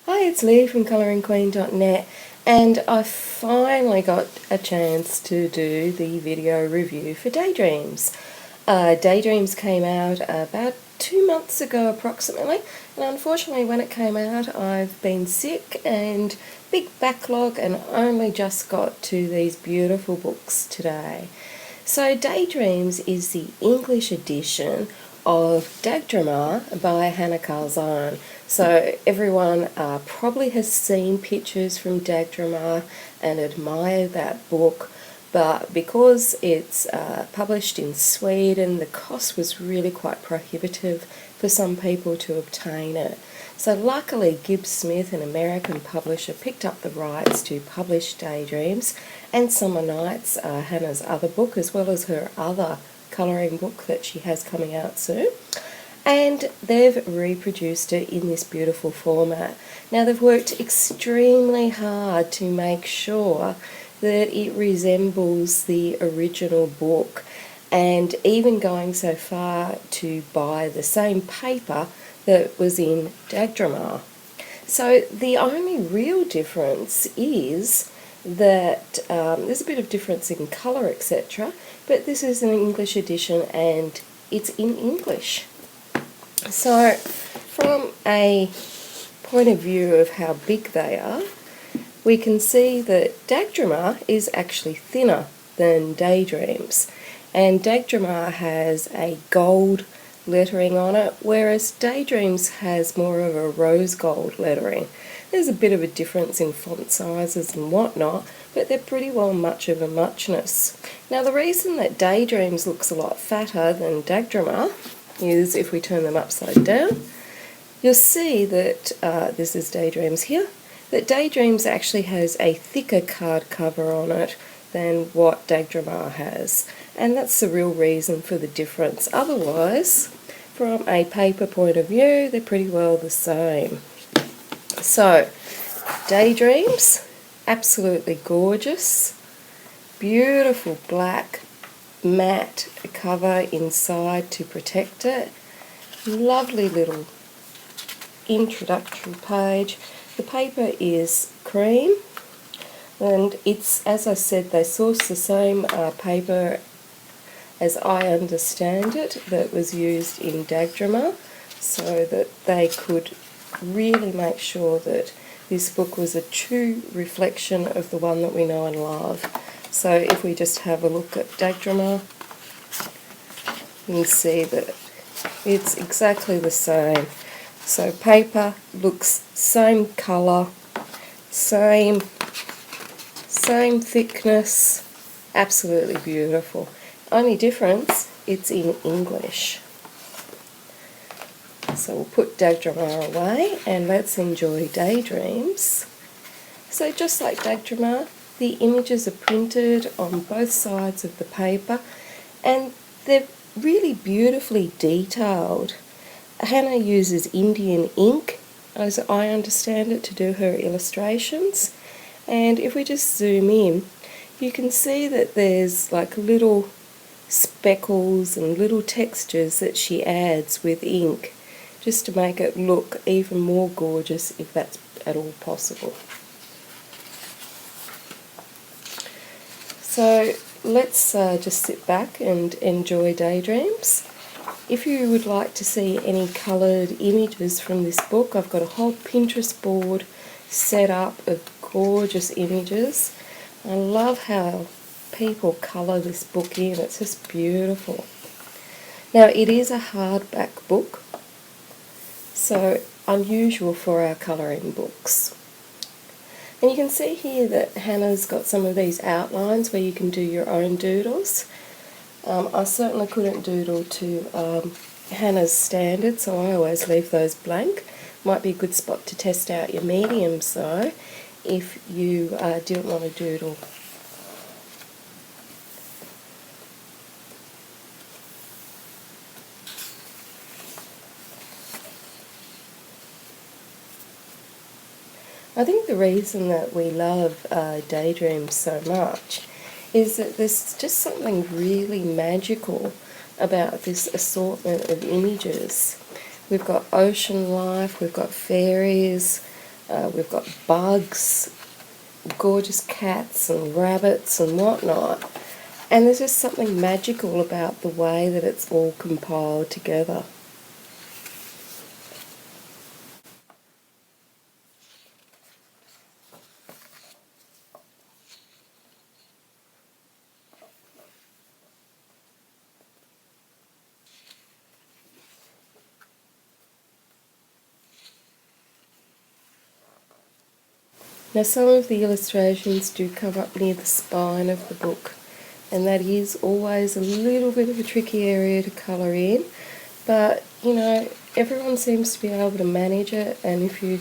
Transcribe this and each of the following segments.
Hi, it's Lee from ColouringQueen.net, and I finally got a chance to do the video review for Daydreams. Daydreams came out about 2 months ago approximately, and unfortunately when it came out I've been sick and big backlog and only just got to these beautiful books today. So Daydreams is the English edition of Dagdramar by Hannah Calzone. So everyone probably has seen pictures from Dagdramar and admire that book, but because it's published in Sweden, the cost was really quite prohibitive for some people to obtain it. So luckily Gibbs Smith, an American publisher, picked up the rights to publish Daydreams and Summer Nights, Hannah's other book, as well as her other colouring book that she has coming out soon. And they've reproduced it in this beautiful format. Now they've worked extremely hard to make sure that it resembles the original book, and even going so far to buy the same paper that was in Dagdramar. So the only real difference is that there's a bit of difference in colour, etc., but this is an English edition and it's in English. So from a point of view of how big they are, we can see that Dagdramar is actually thinner than Daydreams, and Dagdramar has a gold lettering on it, whereas Daydreams has more of a rose gold lettering. There's a bit of a difference in font sizes and whatnot, but they're pretty well much of a muchness. Now the reason that Daydreams looks a lot fatter than Dagdramar is, if we turn them upside down, you'll see that this is Daydreams here, that Daydreams actually has a thicker card cover on it than what Dagdramar has, and that's the real reason for the difference. Otherwise, from a paper point of view, they're pretty well the same. So, Daydreams, absolutely gorgeous, beautiful black matte cover inside to protect it, lovely little introductory page. The paper is cream, and it's, as I said, they source the same paper, as I understand it, that was used in Dagdramar, so that they could really make sure that this book was a true reflection of the one that we know and love. So if we just have a look at Dagdramar, you can see that it's exactly the same. So paper looks same colour, same thickness, absolutely beautiful. Only difference, it's in English. So we'll put Dagdramar away and let's enjoy Daydreams. So just like Dagdramar, the images are printed on both sides of the paper and they're really beautifully detailed. Hannah uses Indian ink, as I understand it, to do her illustrations, and if we just zoom in, you can see that there's like little speckles and little textures that she adds with ink just to make it look even more gorgeous, if that's at all possible. So let's just sit back and enjoy Daydreams. If you would like to see any coloured images from this book, I've got a whole Pinterest board set up of gorgeous images. I love how people colour this book in, it's just beautiful. Now it is a hardback book, so unusual for our colouring books. And you can see here that Hannah's got some of these outlines where you can do your own doodles. I certainly couldn't doodle to Hannah's standard, so I always leave those blank. Might be a good spot to test out your mediums though, if you didn't want to doodle. I think the reason that we love Daydreams so much is that there's just something really magical about this assortment of images. We've got ocean life, we've got fairies, We've got bugs, gorgeous cats and rabbits and whatnot. And there's just something magical about the way that it's all compiled together. Now some of the illustrations do come up near the spine of the book, and that is always a little bit of a tricky area to colour in, but you know, everyone seems to be able to manage it, and if you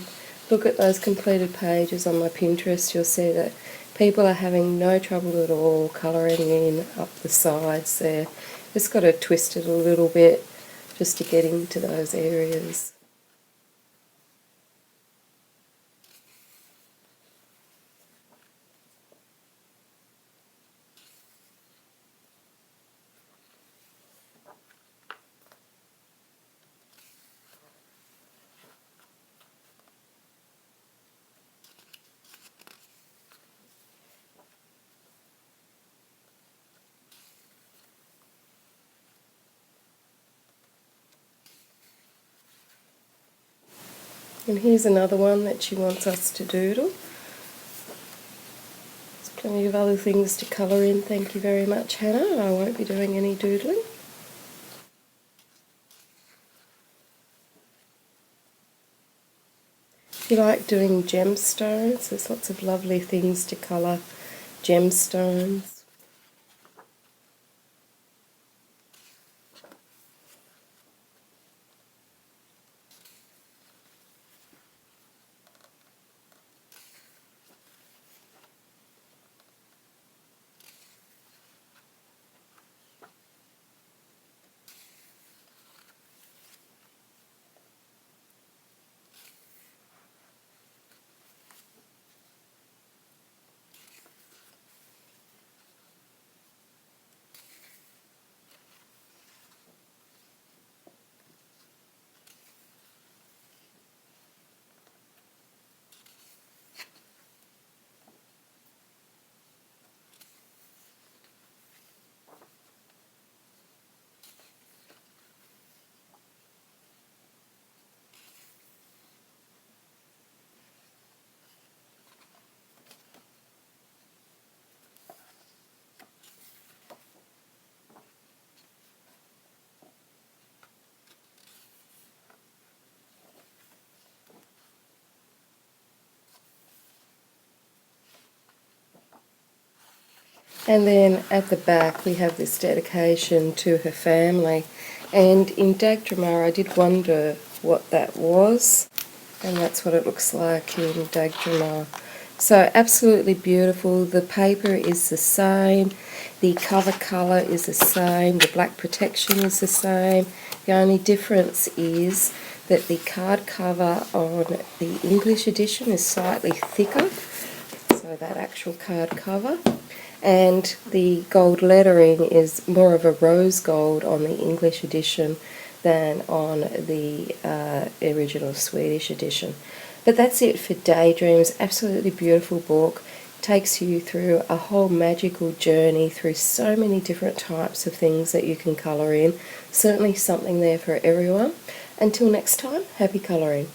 look at those completed pages on my Pinterest, you'll see that people are having no trouble at all colouring in up the sides there. Just got to twist it a little bit just to get into those areas. And here's another one that she wants us to doodle. There's plenty of other things to colour in, thank you very much, Hannah. I won't be doing any doodling. If you like doing gemstones, there's lots of lovely things to colour gemstones. And then at the back we have this dedication to her family, and in Dagdramar I did wonder what that was, and that's what it looks like in Dagdramar. So absolutely beautiful. The paper is the same, the cover colour is the same, the black protection is the same. The only difference is that the card cover on the English edition is slightly thicker, so that actual card cover, and the gold lettering is more of a rose gold on the English edition than on the original Swedish edition. But that's it for Daydreams. Absolutely beautiful book. Takes you through a whole magical journey through so many different types of things that you can colour in. Certainly something there for everyone. Until next time, happy colouring.